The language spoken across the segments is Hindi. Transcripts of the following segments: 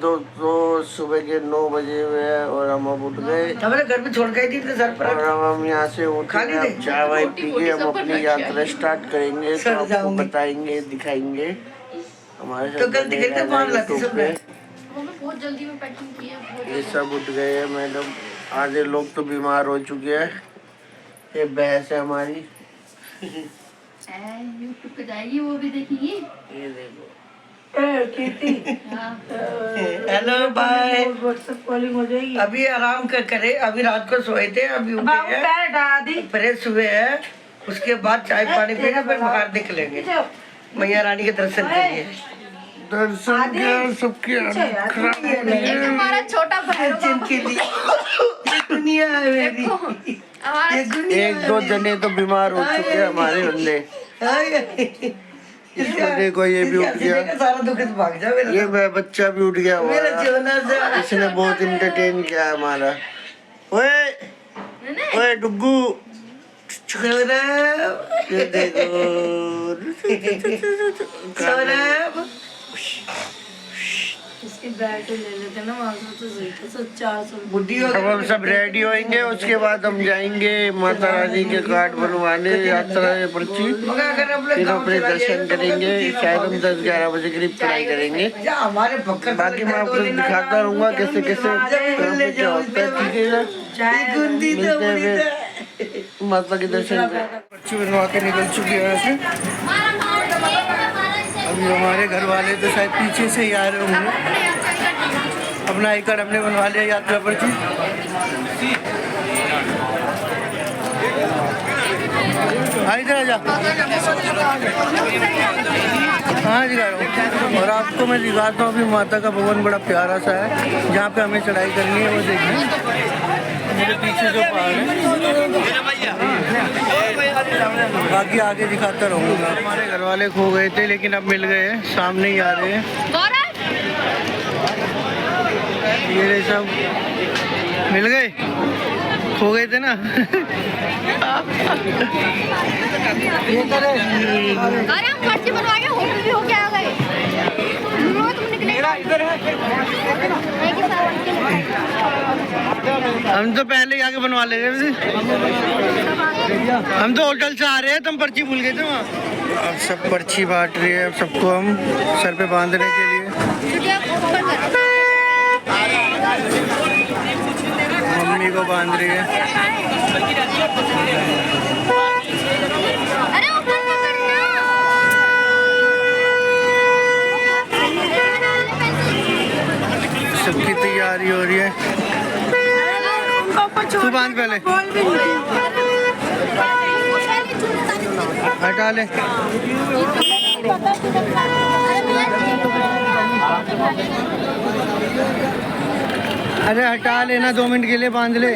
तो सुबह के 9 बजे हुए हैं और हम अब उठ गए। हमारे घर में छोड़ गए थी सर पर, और हम यहाँ से उठे, चाय वाय पी के हम अपनी यात्रा स्टार्ट करेंगे। तो आपको बताएंगे, दिखाएंगे हमारे साथ। तो कल दिखाते बहुत जल्दी में पैकिंग की है। ये सब उठ गए हैं मैडम, आधे लोग तो बीमार हो चुके हैं। ये बहस है हमारी। यूट्यूब पे जाएगी, वो भी देखेंगी। ये देखो हेलो बाय, कॉलिंग हो जाएगी। अभी आराम करे, अभी रात को सोए थे, अभी उठे हैं, फ्रेश हुए हैं। उसके बाद चाय पानी पीकर फिर बाहर निकलेंगे मैया रानी के दर्शन के लिए। दर्शन के सबके हमारा छोटा भैरव के लिए दुनिया है मेरी। एक दो जने तो बीमार हो चुके हैं हमारे बंदे। इसको देखो, ये भी उठ गया, सारा दुख भाग जा मेरा। ये बच्चा भी उठ गया हमारा। इसने बहुत इंटरटेन किया हमारा। ओए ओए डुग्गू, ये देखो इसके बैग ले लेते ना, वहाँ से तो सही था 400। बुढ़ी अब हम सब रेडी होएंगे, उसके बाद हम जाएंगे माता रानी के कार्ड बनवाने, यात्रा पर्ची, फिर अपने दर्शन करेंगे। शायद हम 10-11 बजे करीब चढ़ाई करेंगे। बाकी मैं आपको दिखाता रहूँगा कैसे कैसे क्या होता है। ठीक है ना, मिलते हैं फिर माता के दर्शन। पर्ची बनवा के निकल चुके हैं यहाँ से। अभी हमारे घर वाले तो शायद पीछे से ही आ रहे होंगे। अपना आई कार्ड हमने बनवा लिया, यात्रा पर्ची। इधर आ जा। हाँ दिखा रहा हूँ। और आपको मैं दिखाता हूँ अभी माता का भवन बड़ा प्यारा सा है, जहाँ पे हमें चढ़ाई करनी है। वो देखिए मेरे पीछे जो पहाड़ है, बाकी आगे दिखाता रहूँगा। हमारे घर वाले खो गए थे लेकिन अब मिल गए, सामने ही आ रहे हैं। ये सब मिल गए, खो गए थे ना। पर्ची बनवा के होटल भी होके आ गए। हम तो पहले ही आके बनवा ले रहे थे। हम तो होटल से आ रहे हैं, तुम पर्ची भूल गए थे वहाँ। अब सब पर्ची बांट रही है सबको, हम सर पे बांधने के लिए। मम्मी को बांध रही है। सबकी तैयारी हो रही है। तू बांध पहले, हटा ले। अरे हटा लेना, 2 मिनट के लिए बांध ले।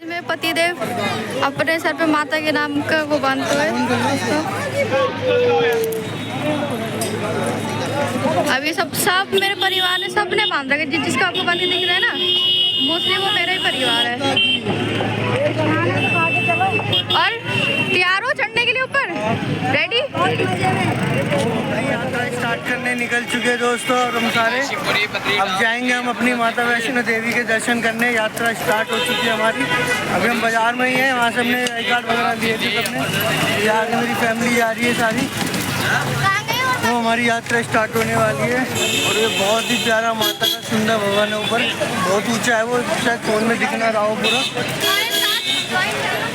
मेरे पतिदेव अपने सर पे माता के नाम का वो बांधते हुए, अभी सब मेरे परिवार ने सबने बांध रखा है। जिसका आपको बांध के दिख रहा है ना, मोस्टली वो मेरा ही परिवार है। और तैयार हो चढ़ने के लिए ऊपर, रेडी? यात्रा स्टार्ट करने निकल चुके दोस्तों, और हम सारे अब जाएंगे हम अपनी माता वैष्णो देवी के दर्शन करने। यात्रा स्टार्ट हो चुकी है हमारी। अभी हम बाजार में ही हैं, वहाँ से हमने आई कार्ड वगैरह लिए थे सबने। ये आगे मेरी फैमिली आ रही है सारी, वो हमारी यात्रा स्टार्ट होने वाली है। और ये बहुत ही प्यारा माता का सुंदर भवन है, ऊपर बहुत ऊंचा है, वो शायद फोन में दिखना रहा हो पूरा।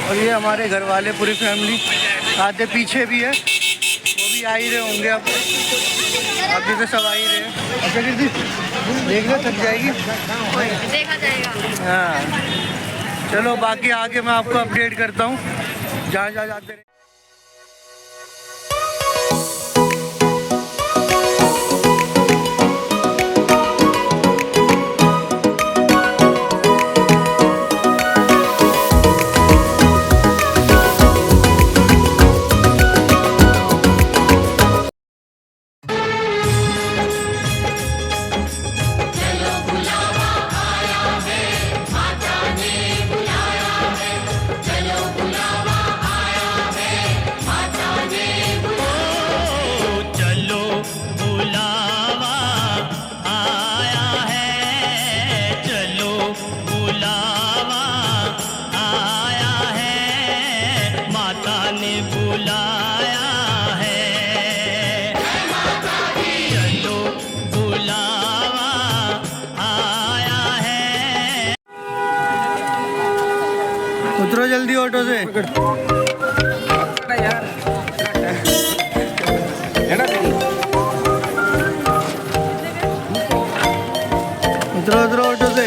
और ये हमारे घर वाले पूरी फैमिली, आधे पीछे भी है, वो भी आ ही रहे होंगे। अब अभी तो सब आ ही रहे हैं। अच्छा कीर्ति देख लो, थक जाएगी, देखा जाएगा। हाँ चलो, बाकी आगे मैं आपको अपडेट करता हूँ जहाँ जहाँ जाते रहे। जल्दी ऑटो से। उतरो उतरो ऑटो से।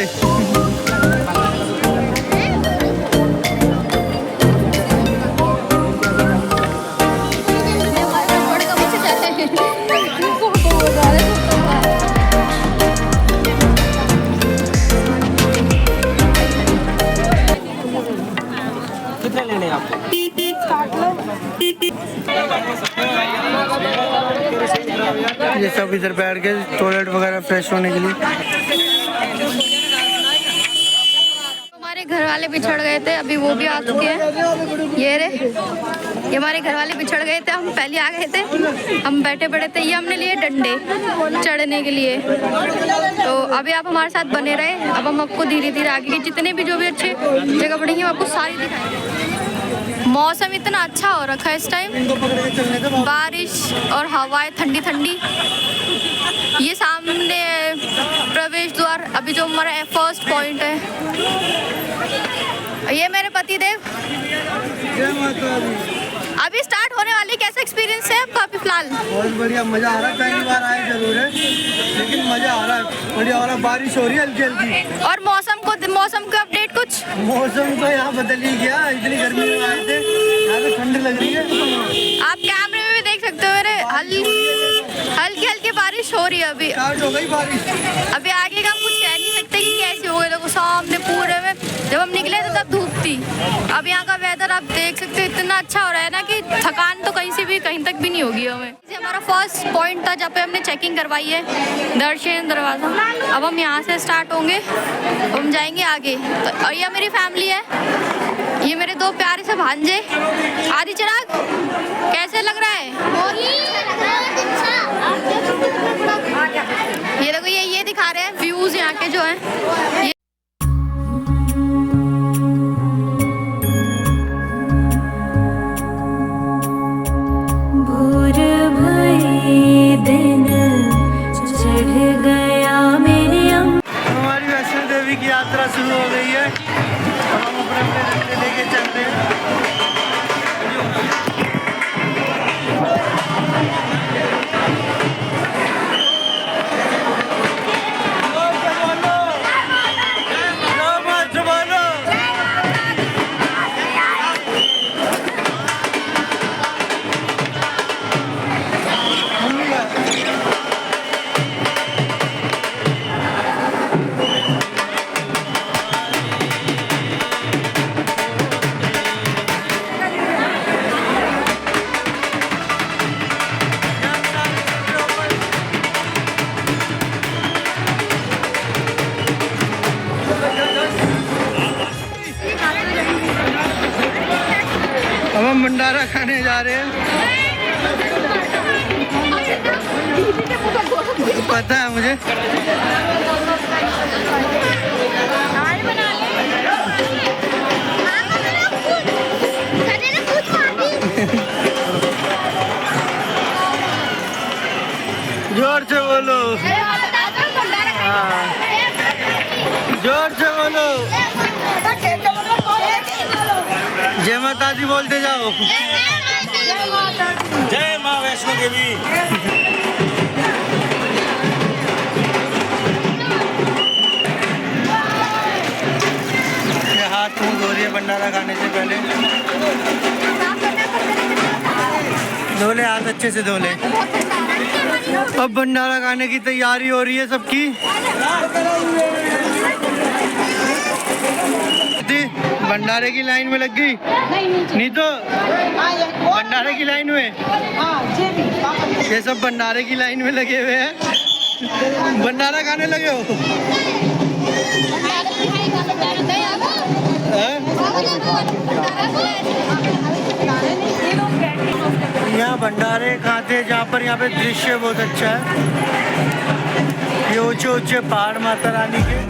कितने लेने हैं आपको? ये सब इधर बैठ के टॉयलेट वगैरह फ्रेश होने के लिए। हमारे घर वाले बिछड़ गए थे, अभी वो भी आ चुके हैं। ये रे, ये हमारे घर वाले बिछड़ गए थे, हम पहले आ गए थे। हम बैठे पड़े थे, ये हमने लिए डंडे चढ़ने के लिए। तो अभी आप हमारे साथ बने रहे। अब हम आपको धीरे धीरे आगे की जितने भी जो भी अच्छे जगह पड़ेंगे हम आपको सारी दिखाएंगे। मौसम इतना अच्छा हो रखा है इस टाइम, बारिश और हवाएं ठंडी ठंडी। ये सामने प्रवेश द्वार, अभी जो हमारा फर्स्ट पॉइंट है। ये मेरे पति देव अभी स्टार्ट होने वाली। कैसा एक्सपीरियंस है आपका अभी फिलहाल? बहुत बढ़िया, मजा आ रहा है। पहली बार आए जरूर है, लेकिन मजा आ रहा है, बढ़िया हो रहा है। बारिश हो रही है हल्की हल्की। और मौसम का अपडेट कुछ? मौसम तो यहाँ बदल ही गया, इतनी गर्मी में आए थे, यहाँ तो ठंड लग रही है। आप कैमरे में भी देख सकते हो, मेरे हल्की हल्की बारिश हो रही है अभी। स्टार्ट हो गई बारिश। अभी आगे का हम कुछ कह नहीं सकते कि कैसे हो गए। देखो सामने पूरे में जब हम निकले थे तब धूप थी। अब यहाँ का वेदर आप देख सकते हो, इतना अच्छा हो रहा है ना कि थकान तो कहीं से भी कहीं तक भी नहीं होगी हमें। ये हमारा फर्स्ट पॉइंट था जहाँ पे हमने चेकिंग करवाई है, दर्शन दरवाजा। अब हम यहाँ से स्टार्ट होंगे, हम जाएंगे आगे। तो और ये मेरी फैमिली है, ये मेरे दो प्यारे से भांजे। आदि चिराग कैसे लग रहा है? ये देखो, ये दिखा रहे हैं व्यूज यहाँ के जो हैं। भोर भई दिन चढ़ गया मेरे हमारी वैष्णो देवी की यात्रा शुरू हो गई है। अब हम अपने अपने डंडे लेके चल रहे हैं। अब हम भंडारा खाने जा रहे हैं। पता है मुझे। जोर से बोलो। हाँ, जोर से बोलो। जय माता दी बोलते जाओ। जय माँ वैष्णो देवी। ये हाथ मुंह धो रही है भंडारा खाने से पहले। धो ले हाथ, अच्छे से धो ले। अब भंडारा खाने की तैयारी हो रही है सबकी। भंडारे की लाइन में लग गई? नहीं तो भंडारे की लाइन में। ये सब भंडारे की लाइन में लगे हुए हैं, भंडारा खाने लगे हो। यहाँ भंडारे खाते हैं जहाँ पर यहाँ पे दृश्य बहुत अच्छा है। ये ऊंचे ऊंचे पहाड़ माता रानी के।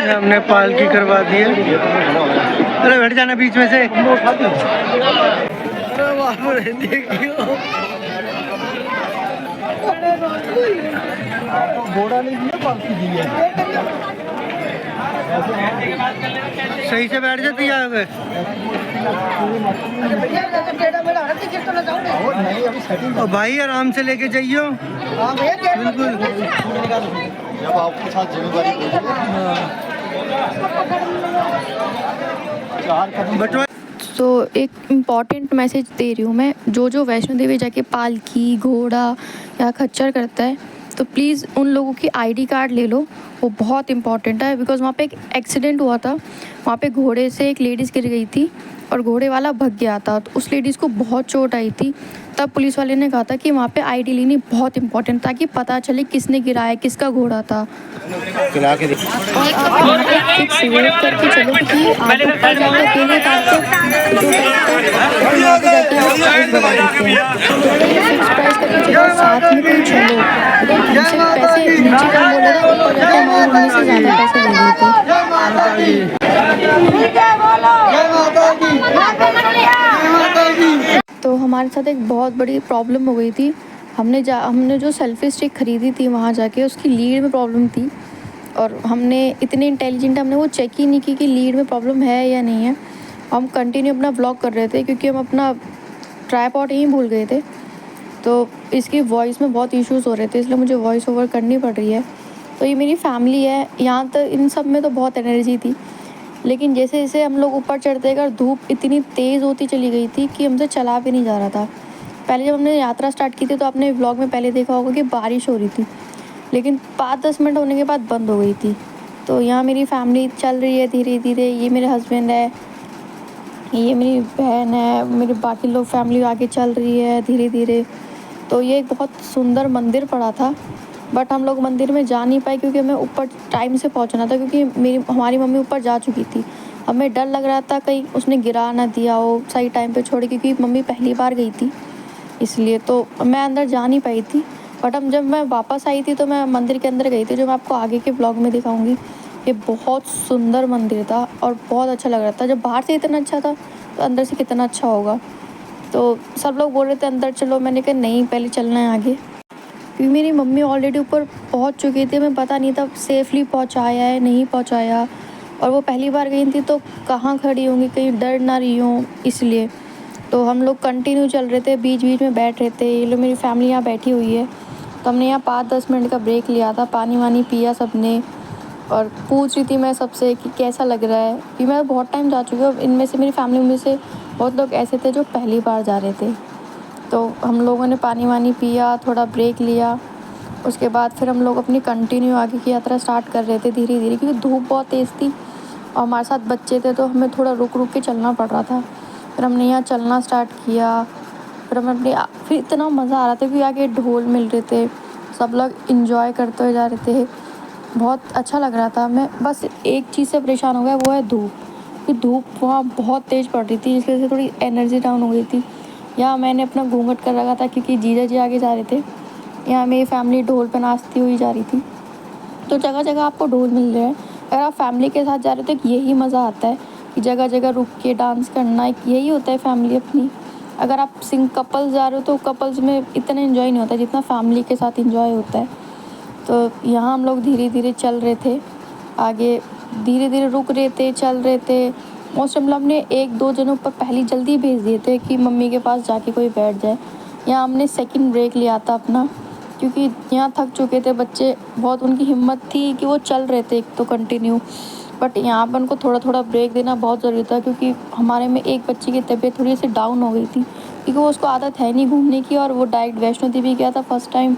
हमने पालकी करवा दी है। अरे बैठ जाना बीच में से। अरे बाप रे देखियो घोड़ा नहीं दिया पालकी दी है। सही से बैठ जाती है। और भाई आराम से लेके जाइयो। बिल्कुल जब आपके साथ जिम्मेदारी बटवा। तो एक इम्पॉर्टेंट मैसेज दे रही हूँ मैं, जो वैष्णो देवी जाके पालकी, घोड़ा या खच्चर करता है तो प्लीज़ उन लोगों की आईडी कार्ड ले लो, वो बहुत इंपॉर्टेंट है। बिकॉज़ वहाँ पे एक एक्सीडेंट हुआ था, वहाँ पे घोड़े से एक लेडीज़ गिर गई थी और घोड़े वाला भाग गया था, तो उस लेडीज़ को बहुत चोट आई थी। तब पुलिस वाले ने कहा था कि वहाँ पे आईडी लेनी बहुत इंपॉर्टेंट, ताकि पता चले किसने गिराया, किसका घोड़ा था। और आप यहाँ पे फिक्स वेट करके चलो कि आप ऊपर जाके अकेले जाके जो जाके आप प्राइस बना देते हैं, तो फिक्स प्राइस करके चलो, साथ में कोई चलो। अगर हमसे पैसे नीचे कम बोला था, ऊपर जाके हमारे मम्मी से ज़्यादा पैसे ले लिए थे। तो हमारे साथ एक बहुत बड़ी प्रॉब्लम हो गई थी। हमने जो सेल्फी स्टिक ख़रीदी थी वहाँ जाके, उसकी लीड में प्रॉब्लम थी और हमने इतने इंटेलिजेंट हमने वो चेक ही नहीं की कि लीड में प्रॉब्लम है या नहीं है। हम कंटिन्यू अपना व्लॉग कर रहे थे क्योंकि हम अपना ट्राइपॉड यहीं भूल गए थे, तो इसकी वॉइस में बहुत इश्यूज़ हो रहे थे, इसलिए मुझे वॉइस ओवर करनी पड़ रही है। तो ये मेरी फैमिली है, यहाँ तक इन सब में तो बहुत एनर्जी थी, लेकिन जैसे जैसे हम लोग ऊपर चढ़ते गए धूप इतनी तेज़ होती चली गई थी कि हमसे चला भी नहीं जा रहा था। पहले जब हमने यात्रा स्टार्ट की थी तो आपने व्लॉग में पहले देखा होगा कि बारिश हो रही थी, लेकिन 5-10 मिनट होने के बाद बंद हो गई थी। तो यहाँ मेरी फैमिली चल रही है धीरे धीरे। ये मेरे हस्बैंड है, ये मेरी बहन है, मेरे बाकी लोग फैमिली आगे चल रही है धीरे धीरे। तो ये एक बहुत सुंदर मंदिर पड़ा था, बट हम लोग मंदिर में जा नहीं पाए क्योंकि हमें ऊपर टाइम से पहुंचना था, क्योंकि हमारी मम्मी ऊपर जा चुकी थी। हमें डर लग रहा था कहीं उसने गिरा ना दिया हो, सही टाइम पे छोड़ी, क्योंकि मम्मी पहली बार गई थी इसलिए। तो मैं अंदर जा नहीं पाई थी, बट जब मैं वापस आई थी तो मैं मंदिर के अंदर गई थी, जो मैं आपको आगे के ब्लॉग में दिखाऊंगी। ये बहुत सुंदर मंदिर था और बहुत अच्छा लग रहा था। जब बाहर से इतना अच्छा था तो अंदर से कितना अच्छा होगा। तो सब लोग बोल रहे थे अंदर चलो, मैंने कहा नहीं, पहले चलना है आगे, क्योंकि मेरी मम्मी ऑलरेडी ऊपर पहुंच चुकी थी। हमें पता नहीं था सेफली पहुंचाया है नहीं पहुंचाया, और वो पहली बार गई थी तो कहाँ खड़ी होंगी, कहीं डर ना रही हूँ, इसलिए। तो हम लोग कंटिन्यू चल रहे थे, बीच बीच में बैठ रहे थे। ये लोग मेरी फैमिली यहाँ बैठी हुई है, तो हमने यहाँ 5-10 मिनट का ब्रेक लिया था, पानी वानी पिया सबने, और पूछ रही थी मैं सबसे कि कैसा लग रहा है, कि मैं बहुत टाइम जा चुकी हूँ। इनमें से मेरी फैमिली में से बहुत लोग ऐसे थे जो पहली बार जा रहे थे। तो हम लोगों ने पानी वानी पिया, थोड़ा ब्रेक लिया, उसके बाद फिर हम लोग अपनी कंटिन्यू आगे की यात्रा स्टार्ट कर रहे थे धीरे धीरे, क्योंकि धूप बहुत तेज़ थी और हमारे साथ बच्चे थे तो हमें थोड़ा रुक रुक के चलना पड़ रहा था। फिर हमने यहाँ चलना स्टार्ट किया, फिर इतना मज़ा आ रहा था कि आगे ढोल मिल रहे थे, सब लोग इंजॉय करते हुए जा रहे थे, बहुत अच्छा लग रहा था। मैं बस एक चीज़ से परेशान हो गया, वो है धूप, कि धूप वहाँ बहुत तेज़ पड़ रही थी, इसलिए थोड़ी एनर्जी डाउन हो गई थी। यहाँ मैंने अपना घूंघट कर रखा था क्योंकि जीजा जी आगे जा रहे थे। यहाँ मेरी फैमिली ढोल पे नाचती हुई जा रही थी। तो जगह जगह आपको ढोल मिल रहे हैं। अगर आप फैमिली के साथ जा रहे हो तो यही मज़ा आता है कि जगह जगह रुक के डांस करना, एक यही होता है फैमिली अपनी। अगर आप कपल्स जा रहे हो तो कपल्स में इतना एंजॉय नहीं होता जितना फैमिली के साथ एंजॉय होता है। तो यहाँ हम लोग धीरे धीरे चल रहे थे आगे, धीरे धीरे रुक रहे थे, चल रहे थे। मोस्ट ऑफ हमने 1-2 जनों पर पहले जल्दी भेज दिए थे कि मम्मी के पास जाके कोई बैठ जाए। यहाँ हमने सेकंड ब्रेक लिया था अपना, क्योंकि यहाँ थक चुके थे बच्चे, बहुत उनकी हिम्मत थी कि वो चल रहे थे एक तो कंटिन्यू, बट यहाँ पर उनको थोड़ा थोड़ा ब्रेक देना बहुत ज़रूरी था, क्योंकि हमारे में एक बच्चे की तबीयत थोड़ी सी डाउन हो गई थी, क्योंकि वो उसको आदत है नहीं घूमने की, और वो डायरेक्ट वैष्णो देवी गया था फर्स्ट टाइम,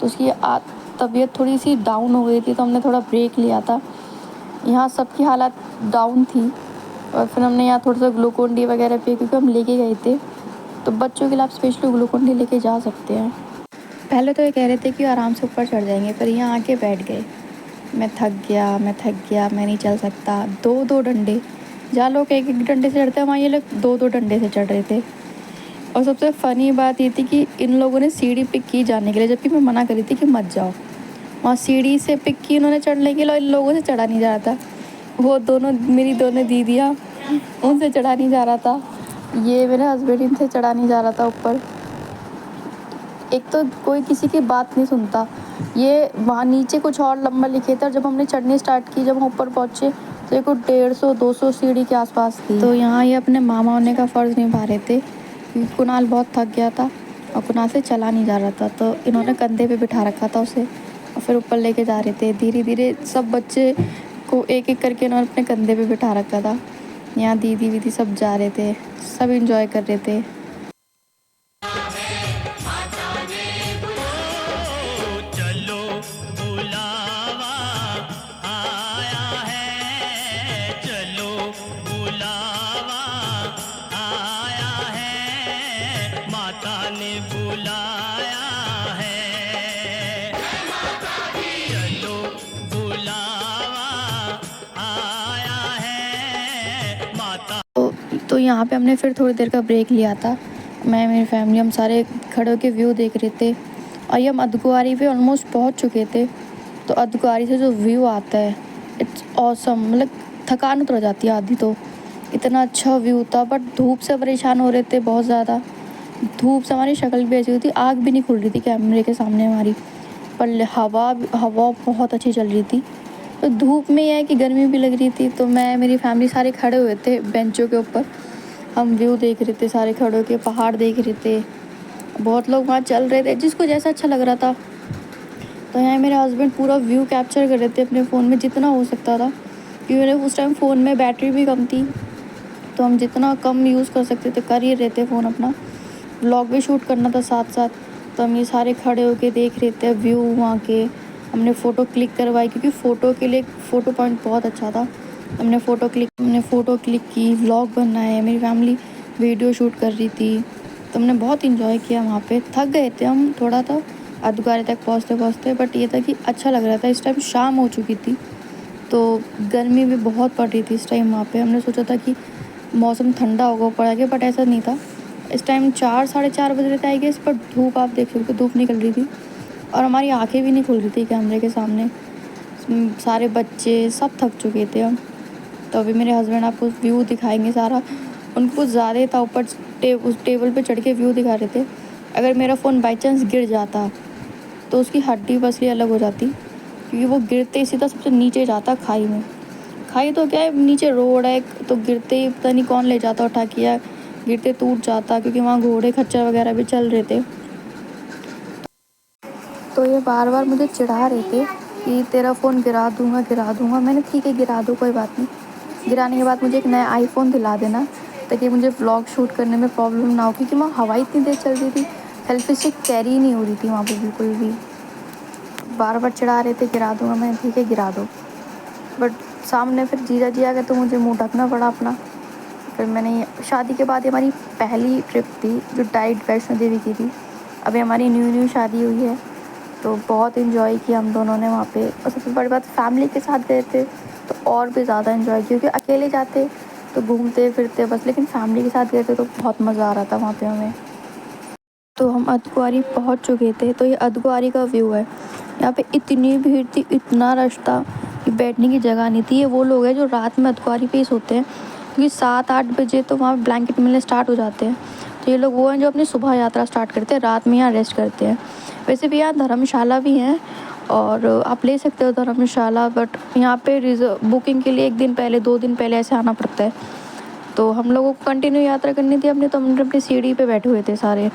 तो उसकी तबीयत थोड़ी सी डाउन हो गई थी, तो हमने थोड़ा ब्रेक लिया था। यहाँ सबकी हालत डाउन थी, और फिर हमने यहाँ थोड़ा सा ग्लूकोन डी वगैरह पिए, क्योंकि हम लेके गए थे, तो बच्चों के लिए आप स्पेशली ग्लूकोन डी लेके जा सकते हैं। पहले तो ये कह रहे थे कि आराम से ऊपर चढ़ जाएंगे, पर यहाँ आके बैठ गए। मैं थक गया, मैं नहीं चल सकता। 2-2 डंडे, जहाँ लोग 1-1 डंडे से चढ़ते हैं वहाँ ये लोग 2-2 डंडे से चढ़ रहे थे। और सबसे फ़नी बात ये थी कि इन लोगों ने सीढ़ी पिक की जाने के लिए, जबकि मैं मना करी थी कि मत जाओ। वहाँ सीढ़ी से पिक की इन्होंने चढ़ने के लिए, और इन लोगों से चढ़ा नहीं जा रहा था। वो दोनों मेरी दोनों दीदियाँ, उनसे चढ़ा नहीं जा रहा था। ये मेरे हस्बैंड, इनसे चढ़ा नहीं जा रहा था ऊपर। एक तो कोई किसी की बात नहीं सुनता। ये वहाँ नीचे कुछ और लंबा लिखे थे, और जब हमने चढ़नी स्टार्ट की, जब हम ऊपर पहुँचे तो ये कुछ 150-200 सीढ़ी के आसपास थी। तो यहाँ ये अपने मामा होने का फ़र्ज़ निभा रहे थे, क्योंकि कुणाल बहुत थक गया था और कुणाल से चला नहीं जा रहा था। तो इन्होंने कंधे पे बिठा रखा था उसे, और फिर ऊपर लेके जा रहे थे। धीरे धीरे सब बच्चे को एक एक करके इन्होंने अपने कंधे पे बिठा रखा था। यहाँ दीदी वीदी सब जा रहे थे, सब इंजॉय कर रहे थे। तो यहाँ पे हमने फिर थोड़ी देर का ब्रेक लिया था। मैं, मेरी फैमिली, हम सारे खड़े होकर व्यू देख रहे थे। और ये हम अर्धकुंवारी पे ऑलमोस्ट पहुँच चुके थे। तो अर्धकुंवारी से जो व्यू आता है, इट्स ऑसम। मतलब थकान उतर जाती है आधी तो। इतना अच्छा व्यू था, बट धूप से परेशान हो रहे थे बहुत ज़्यादा। धूप से हमारी शक्ल भी ऐसी हुई थी, आँख भी नहीं खुल रही थी कैमरे के सामने हमारी। पर हवा बहुत अच्छी चल रही थी। तो धूप में यह है कि गर्मी भी लग रही थी। तो मैं, मेरी फैमिली सारे खड़े हुए थे बेंचों के ऊपर। हम व्यू देख रहे थे सारे खड़े होके, पहाड़ देख रहे थे। बहुत लोग वहाँ चल रहे थे, जिसको जैसा अच्छा लग रहा था। तो यहाँ मेरे हस्बैंड पूरा व्यू कैप्चर कर रहे थे अपने फ़ोन में जितना हो सकता था, क्योंकि मेरे उस टाइम फ़ोन में बैटरी भी कम थी। तो हम जितना कम यूज़ कर सकते थे कर ही रहे थे फ़ोन अपना। व्लॉग भी शूट करना था साथ साथ। तो हम ये सारे खड़े होके देख रहे थे व्यू वहाँ के। हमने फ़ोटो क्लिक करवाई, क्योंकि फ़ोटो के लिए फ़ोटो पॉइंट बहुत अच्छा था। हमने फ़ोटो क्लिक की, व्लॉग बनाए। मेरी फैमिली वीडियो शूट कर रही थी। तो हमने बहुत इंजॉय किया वहाँ पे। थक गए थे हम थोड़ा, था अर्धकुंवारी तक पहुँचते, बट ये था कि अच्छा लग रहा था। इस टाइम शाम हो चुकी थी, तो गर्मी भी बहुत पड़ रही थी इस टाइम वहाँ पे। हमने सोचा था कि मौसम ठंडा होगा ऊपर आके, बट ऐसा नहीं था। इस टाइम 4-4:30 बज रहे थे आई गेस, पर धूप आप देख सकते हो, धूप निकल रही थी और हमारी आंखें भी नहीं खुल रही थी कैमरे के सामने। सारे बच्चे सब थक चुके थे हम। तो अभी मेरे हस्बैंड आपको व्यू दिखाएंगे सारा। उनको कुछ ज़्यादा ही था, ऊपर उस टेबल पे चढ़ के व्यू दिखा रहे थे। अगर मेरा फ़ोन बाई चांस गिर जाता तो उसकी हड्डी पसली अलग हो जाती, क्योंकि वो गिरते ही सीधा सबसे नीचे जाता खाई में। खाई तो क्या है, नीचे रोड है, तो गिरते ही पता नहीं कौन ले जाता उठा के, या गिरते टूट जाता, क्योंकि वहाँ घोड़े खच्चर वगैरह भी चल रहे थे। तो ये बार बार मुझे चिढ़ा रहे थे कि तेरा फ़ोन गिरा दूँगा। मैंने ठीक है गिरा दो, कोई बात नहीं। गिराने के बाद मुझे एक नया आईफ़ोन दिला देना, ताकि मुझे व्लॉग शूट करने में प्रॉब्लम ना हो, क्योंकि वहाँ हवा इतनी देर चल रही थी, सेल्फी स्टिक कैरी नहीं हो रही थी वहाँ पे बिल्कुल भी। बार बार चिढ़ा रहे थे गिरा दूँगा। मैंने ठीक है गिरा दो, बट सामने फिर जीजा जी आ गए, तो मुझे मुँह ढकना पड़ा अपना। फिर मैंने, शादी के बाद हमारी पहली ट्रिप थी जो डायरेक्ट वैष्णो देवी की थी। अभी हमारी न्यू शादी हुई है, तो बहुत इन्जॉय किया हम दोनों ने वहाँ पे। और सबसे बड़ी बात, फैमिली के साथ गए थे तो और भी ज़्यादा इन्जॉय किया, क्योंकि अकेले जाते तो घूमते फिरते बस, लेकिन फैमिली के साथ गए थे तो बहुत मज़ा आ रहा था वहाँ पे हमें। तो हम अर्धकुंवारी पहुँच चुके थे। तो ये अर्धकुंवारी का व्यू है। यहाँ पे इतनी भीड़ थी, इतना रश था कि बैठने की जगह नहीं थी। ये वो लोग हैं जो रात में अर्धकुंवारी पे ही सोते हैं, क्योंकि 7-8 बजे तो वहाँ ब्लैंकेट मिलने स्टार्ट हो जाते हैं। तो ये लोग वो हैं जो अपनी सुबह यात्रा स्टार्ट करते हैं, रात में यहाँ रेस्ट करते हैं। वैसे भी यहाँ धर्मशाला भी हैं और आप ले सकते हो धर्मशाला, बट यहाँ पे बुकिंग के लिए 1 दिन पहले, 2 दिन पहले ऐसे आना पड़ता है। तो हम लोगों को कंटिन्यू यात्रा करनी थी अपनी, तो हम अपनी सीढ़ी पे बैठे हुए थे सारे।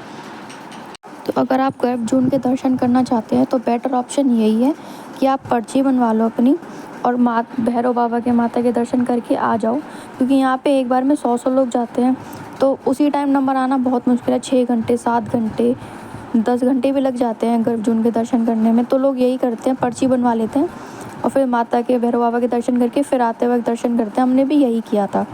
तो अगर आप गर्भजून के दर्शन करना चाहते हैं तो बेटर ऑप्शन यही है कि आप पर्ची बनवा लो अपनी, और भैरव बाबा के माता के दर्शन करके आ जाओ, क्योंकि यहाँ पे एक बार में 100 लोग जाते हैं। तो उसी टाइम नंबर आना बहुत मुश्किल है। 6 घंटे, 7 घंटे, 10 घंटे भी लग जाते हैं गर्भजून के दर्शन करने में। तो लोग यही करते हैं, पर्ची बनवा लेते हैं और फिर माता के, भैरव बाबा के दर्शन करके फिर आते वक्त दर्शन करते हैं। हमने भी यही किया था।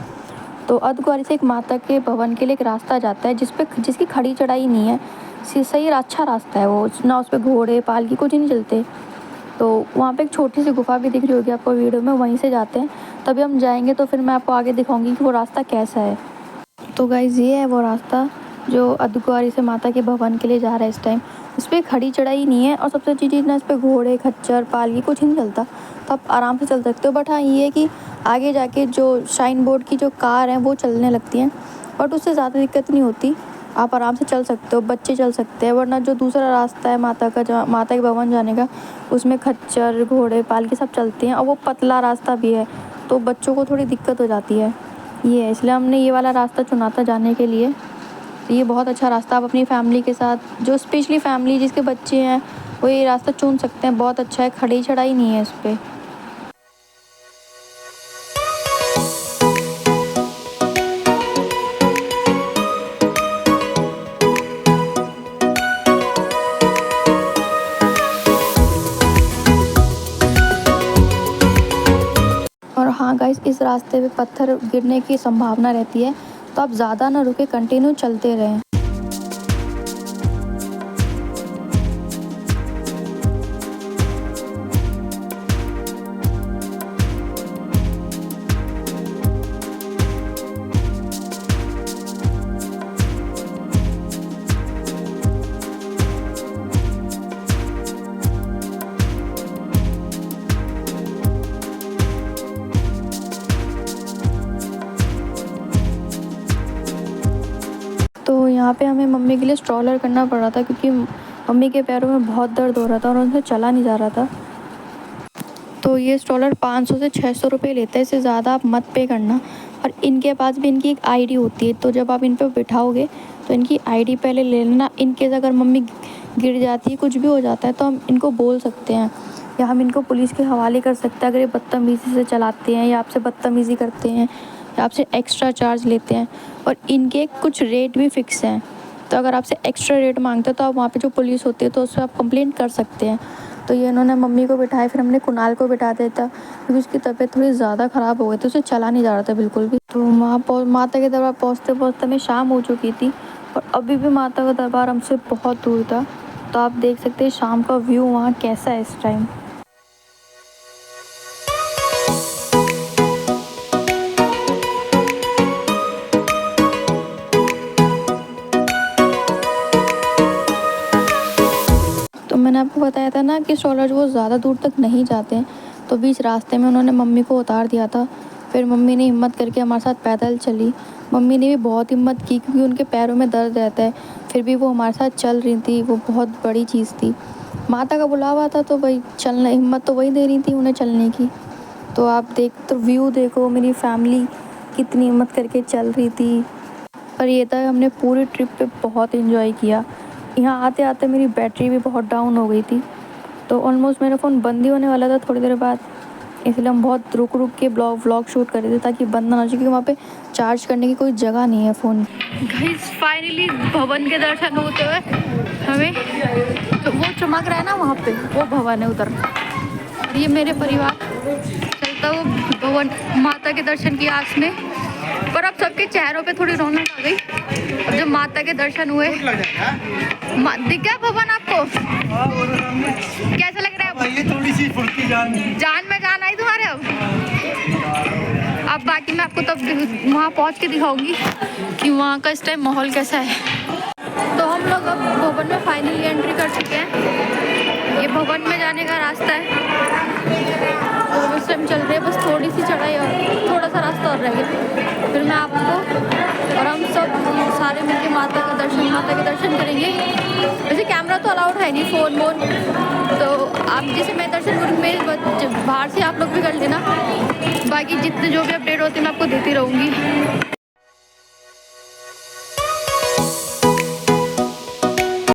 तो अर्धकुंवारी से एक माता के भवन के लिए एक रास्ता जाता है, जिसकी खड़ी चढ़ाई नहीं है, सही अच्छा रास्ता है वो, ना उस पर घोड़े पालकी कुछ नहीं चलते। तो वहाँ पे एक छोटी सी गुफा भी दिख रही होगी आपको वीडियो में, वहीं से जाते हैं। तभी हम जाएंगे तो फिर मैं आपको आगे दिखाऊंगी कि वो रास्ता कैसा है। तो गाइज़ ये है वो रास्ता जो अर्धकुंवारी से माता के भवन के लिए जा रहा है इस टाइम, इस पर खड़ी चढ़ाई नहीं है और सबसे अच्छी चीज़ ना, इस पर घोड़े खच्चर पालकी कुछ नहीं चलता, तो आप आराम से चल सकते हो। बट हाँ ये है कि आगे जाके जो शाइन बोर्ड की जो कार हैं वो चलने लगती हैं, बट उससे ज़्यादा दिक्कत नहीं होती, आप आराम से चल सकते हो, बच्चे चल सकते हैं। वरना जो दूसरा रास्ता है माता के भवन जाने का, उसमें खच्चर घोड़े पालकी सब चलते हैं और वो पतला रास्ता भी है, तो बच्चों को थोड़ी दिक्कत हो जाती है। ये है, इसलिए हमने ये वाला रास्ता चुना था जाने के लिए। ये बहुत अच्छा रास्ता, आप अपनी फैमिली के साथ, जो स्पेशली फैमिली जिसके बच्चे हैं वो ये रास्ता चुन सकते हैं, बहुत अच्छा है, खड़ी चढ़ाई नहीं है इस पर। और हाँ गाइस, इस रास्ते पे पत्थर गिरने की संभावना रहती है, तो आप ज़्यादा ना रुके, कंटिन्यू चलते रहें। तो यहाँ पे हमें मम्मी के लिए स्ट्रॉलर करना पड़ रहा था, क्योंकि मम्मी के पैरों में बहुत दर्द हो रहा था और उनसे चला नहीं जा रहा था। तो ये स्ट्रॉलर 500 से 600 रुपये लेता है, इससे ज़्यादा आप मत पे करना। और इनके पास भी इनकी एक आईडी होती है, तो जब आप इन पर बिठाओगे तो इनकी आईडी पहले ले लेना। इनकेस अगर मम्मी गिर जाती है, कुछ भी हो जाता है, तो हम इनको बोल सकते हैं या हम इनको पुलिस के हवाले कर सकते हैं अगर ये बदतमीज़ी से चलाते हैं या आपसे बदतमीज़ी करते हैं या आपसे एक्स्ट्रा चार्ज लेते हैं। और इनके कुछ रेट भी फिक्स हैं, तो अगर आपसे एक्स्ट्रा रेट मांगते हैं तो आप वहाँ पे जो पुलिस होती है तो उससे आप कंप्लेंट कर सकते हैं। तो ये इन्होंने मम्मी को बिठाया, फिर हमने कुणाल को बिठा दिया था, क्योंकि उसकी तबीयत थोड़ी ज़्यादा ख़राब हो गई थी, उसे चला नहीं जा रहा था बिल्कुल भी। तो वहाँ माता के दरबार पहुँचते पहुँचते में शाम हो चुकी थी और अभी भी माता का दरबार हमसे बहुत दूर था। तो आप देख सकते हैं शाम का व्यू वहाँ कैसा है इस टाइम। तो मैंने आपको बताया था ना कि स्ट्रॉलर वो ज़्यादा दूर तक नहीं जाते हैं, तो बीच रास्ते में उन्होंने मम्मी को उतार दिया था। फिर मम्मी ने हिम्मत करके हमारे साथ पैदल चली। मम्मी ने भी बहुत हिम्मत की, क्योंकि उनके पैरों में दर्द रहता है, फिर भी वो हमारे साथ चल रही थी, वो बहुत बड़ी चीज़ थी। माता का बुलावा था तो वही चलना, हिम्मत तो वही दे रही थी उन्हें चलने की। तो आप तो व्यू देखो, मेरी फैमिली कितनी हिम्मत करके चल रही थी। पर ये था, हमने पूरी ट्रिप पे बहुत इन्जॉय किया। यहाँ आते आते मेरी बैटरी भी बहुत डाउन हो गई थी, तो ऑलमोस्ट मेरा फ़ोन बंद ही होने वाला था थोड़ी देर बाद, इसलिए हम बहुत रुक के व्लॉग शूट कर रहे थे ताकि बंद ना हो, क्योंकि वहाँ पे चार्ज करने की कोई जगह नहीं है फ़ोन। गाइस फाइनली भवन के दर्शन होते हुए हमें, तो वो चमक रहा है ना वहाँ पे, वो भवन है उधर। ये मेरे परिवार चलता हुआ भवन, माता के दर्शन की आस में। पर अब सबके चेहरों पे थोड़ी रौनक आ गई जब माता के दर्शन हुए। दिख गया भवन आपको? कैसा लग रहा है? ये थोड़ी सी फुर्ती जान में जान आई तुम्हारे। अब बाकी मैं आपको तब वहाँ पहुँच के दिखाऊंगी कि वहाँ का इस टाइम माहौल कैसा है। तो हम लोग अब भवन में फाइनली एंट्री कर चुके हैं। ये भवन में जाने का रास्ता है, तो उस टाइम चल रहे हैं, बस थोड़ी सी चढ़ाई और थोड़ा सा रास्ता और रह गया। फिर मैं आपको और हम सब सारे मिलके माता के दर्शन करेंगे। वैसे कैमरा तो अलाउड है नहीं, फ़ोन वोन, तो आप जैसे मैं दर्शन करूँगी, बाहर से आप लोग भी कर लेना। बाकी जितने जो भी अपडेट होती है मैं आपको देती रहूँगी।